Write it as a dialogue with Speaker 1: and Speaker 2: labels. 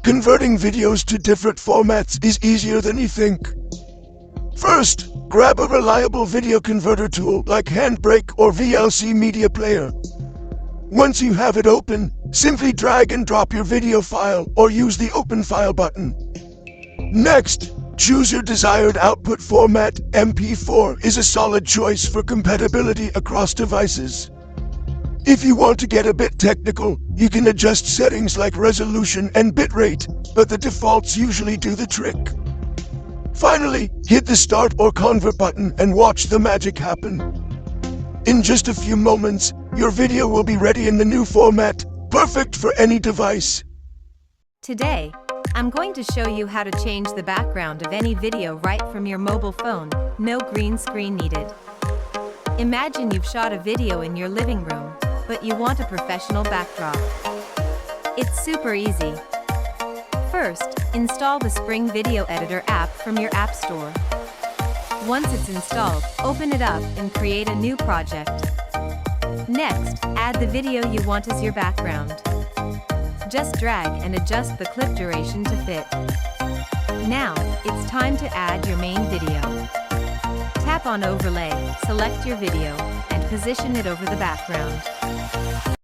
Speaker 1: Converting videos to different formats is easier than you think. First, grab a reliable video converter tool like Handbrake or VLC Media Player. Once you have it open, simply drag and drop your video file or use the Open File button. Next, choose your desired output format. MP4 is a solid choice for compatibility across devices. If you want to get a bit technical, you can adjust settings like resolution and bitrate, but the defaults usually do the trick. Finally, hit the Start or Convert button and watch the magic happen. In just a few moments, your video will be ready in the new format, perfect for any device.
Speaker 2: Today, I'm going to show you how to change the background of any video right from your mobile phone. No green screen needed. Imagine you've shot a video in your living room, but you want a professional backdrop. It's super easy. First, install the Spring Video Editor app from your App Store. Once it's installed, open it up and create a new project. Next, add the video you want as your background. Just drag and adjust the clip duration to fit. Now, it's time to add your main video. Tap on Overlay, select your video, and position it over the background.